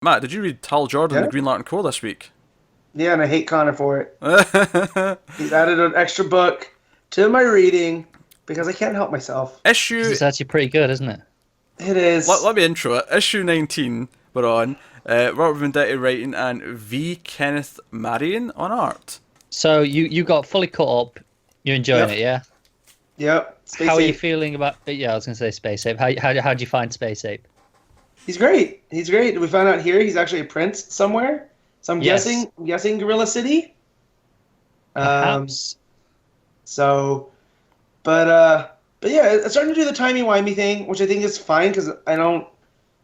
Matt, did you read Hal Jordan, the Yeah. Green Lantern Corps this week? Yeah, and I hate Connor for it. issue He's added an extra book to my reading because I can't help myself. Because it's actually pretty good, isn't it? It let, is. let me intro it. Issue 19, we're on. Robert Venditti writing and V. Kenneth Marion on art. So you got fully caught up. You're enjoying Yep. it, yeah? Yep. Space How are you Ape. feeling about? Yeah, I was gonna say Space Ape. How do you find Space Ape? He's great. He's great. We found out here he's actually a prince somewhere. So Yes, I'm guessing Gorilla City. Um, perhaps. so, but yeah, it's starting to do the timey-wimey thing, which I think is fine because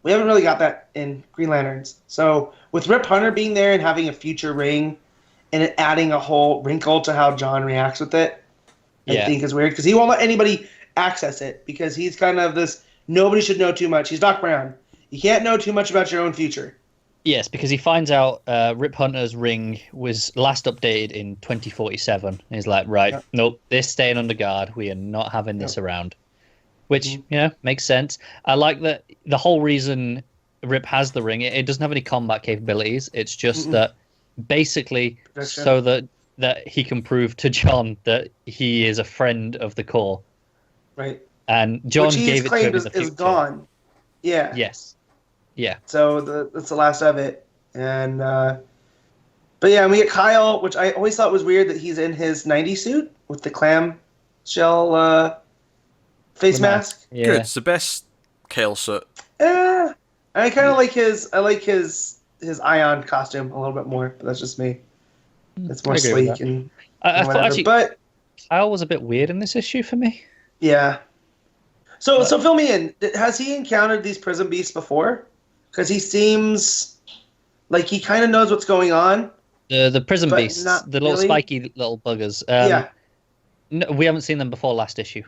we haven't really got that in Green Lanterns. So with Rip Hunter being there and having a future ring, and it adding a whole wrinkle to how John reacts with it, I Yeah. think is weird because he won't let anybody access it because he's kind of this nobody should know too much. He's Doc Brown. You can't know too much about your own future. Yes, because he finds out Rip Hunter's ring was last updated in 2047. He's like, right, Yep. nope, this staying under guard. We are not having this Yep. around. Which, Mhm. makes sense. I like that the whole reason Rip has the ring, it doesn't have any combat capabilities. It's just Mm-mm. that basically Protection. so that he can prove to John that he is a friend of the Corps. Right. And John Which he's gave it to claimed him in the is future. gone. Yeah. Yes. Yeah. So that's the last of it. And but yeah, and we get Kyle, which I always thought was weird that he's in his 90 suit with the clam shell face The mask. Yeah. Good, it's the best Kale suit. I kind of like his Ion costume a little bit more, but that's just me. It's more I agree with sleek that. and I thought whatever. actually But Kyle was a bit weird in this issue for me. yeah. So But- so fill me in. Has he encountered these prison beasts before? Because he seems like he kind of knows what's going on. The prison But beasts, not the little really. spiky little buggers. Yeah. No, we haven't seen them before last issue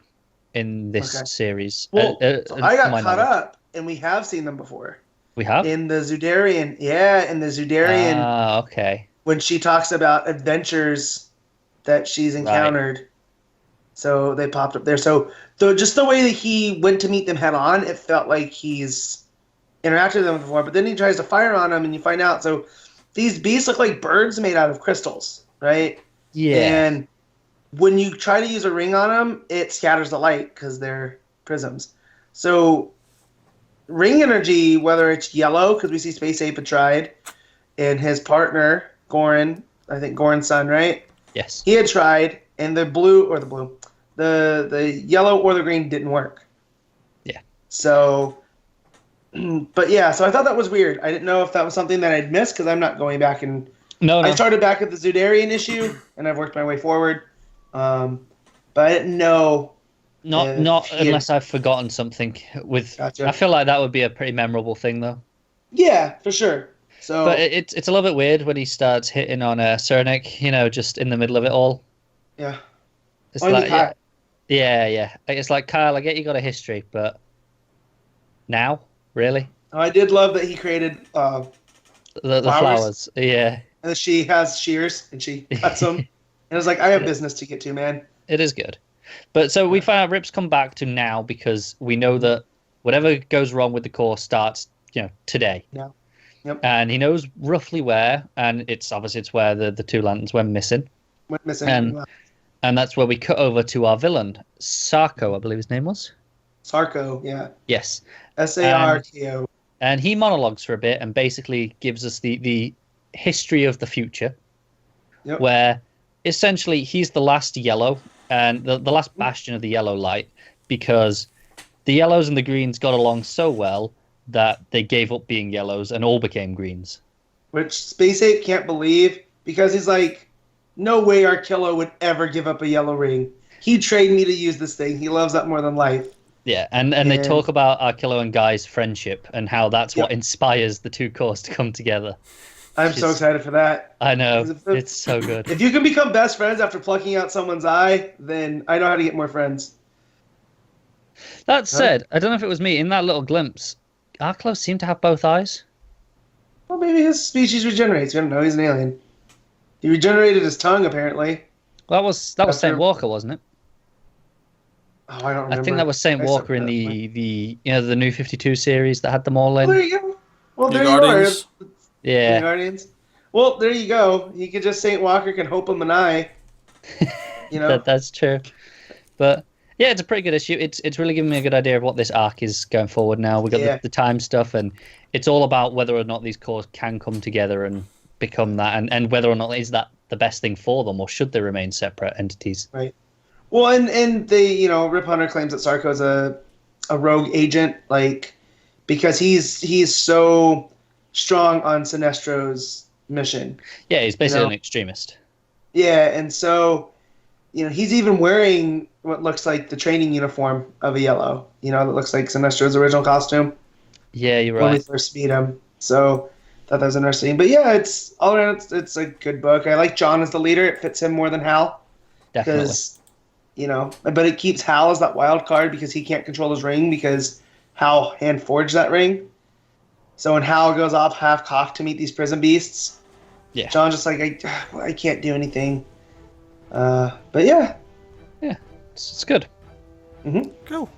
in this Okay. series. Well, so I to got my caught knowledge. up, and we have seen them before We have? in the Zudarian. Yeah, in the Zudarian Ah, okay. when she talks about adventures that she's encountered. So they popped up there. So just the way that he went to meet them head on, it felt like he's interacted with them before. But then he tries to fire on them, and you find out. So these beasts look like birds made out of crystals, right? Yeah. And when you try to use a ring on them, it scatters the light because they're prisms. So ring energy, whether it's yellow, because we see Space Ape had tried, and his partner, Goran, I think Goran's son, right? Yes. He had tried, and the yellow or the green didn't work. Yeah. So, but yeah, so I thought that was weird. I didn't know if that was something that I'd missed because I'm not going back and No, I no. started back at the Zudarian issue, and I've worked my way forward. But I didn't know. Not he had- unless I've forgotten something. Gotcha. I feel like that would be a pretty memorable thing, though. Yeah, for sure. So, But it's a little bit weird when he starts hitting on Cernic, just in the middle of it all. yeah. It's Only like, Kyle. yeah. It's like, Kyle, I get you got a history, but now? Really? I did love that he created, The Flowers? flowers. Yeah, and she has shears and she cuts them. And I was like, I have business to get to, man. it is good. But so we find out Rip's come back to now because we know that whatever goes wrong with the Corps starts, today. Yeah. Yep. And he knows roughly where, and it's where the two lanterns went missing. Went missing. And that's where we cut over to our villain, Sarko, I believe his name was. Sarko, yeah. Yes. Sarto. And he monologues for a bit and basically gives us the history of the future, Yep. where essentially he's the last yellow and the last bastion of the yellow light, because the yellows and the greens got along so well that they gave up being yellows and all became greens. Which Space Ape can't believe because he's like, no way Arkillo would ever give up a yellow ring. He'd trade me to use this thing. He loves that more than life. Yeah, and they And- talk about Arkillo and Guy's friendship and how that's what Yep. inspires the two Corps to come together. I'm so excited for that. I know, If- it's so good. If you can become best friends after plucking out someone's eye, then I know how to get more friends. That said, I don't know if it was me, in that little glimpse, Arkillo seemed to have both eyes. Well, maybe his species regenerates. We don't know. He's an alien. He regenerated his tongue, apparently. Well, that was Saint After- Walker, wasn't it? Oh, I don't remember. I think that was Saint I Walker in said that. the New 52 series that had them all Oh, there in. you go. Well, New there you Guardians. are. New Yeah, Guardians. Well, there you go. You could just Saint Walker can hope him and I. You know. that's true. But yeah, it's a pretty good issue. It's really giving me a good idea of what this arc is going forward now. We got Yeah. the time stuff, and it's all about whether or not these cores can come together and become that, and whether or not is that the best thing for them, or should they remain separate entities? Right. Well, and they, Rip Hunter claims that Sarko's a rogue agent, like, because he's so strong on Sinestro's mission. Yeah, he's basically an extremist. Yeah, and so, he's even wearing what looks like the training uniform of a yellow. That looks like Sinestro's original costume. Yeah, you're When we right. first meet him. So, thought that was interesting. But yeah, it's all around. It's a good book. I like John as the leader. It fits him more than Hal. Definitely. Because, but it keeps Hal as that wild card because he can't control his ring because Hal hand forged that ring. So when Hal goes off half-cocked to meet these prison beasts, Yeah. John's just like, I can't do anything. But yeah. Yeah, it's good. Cool.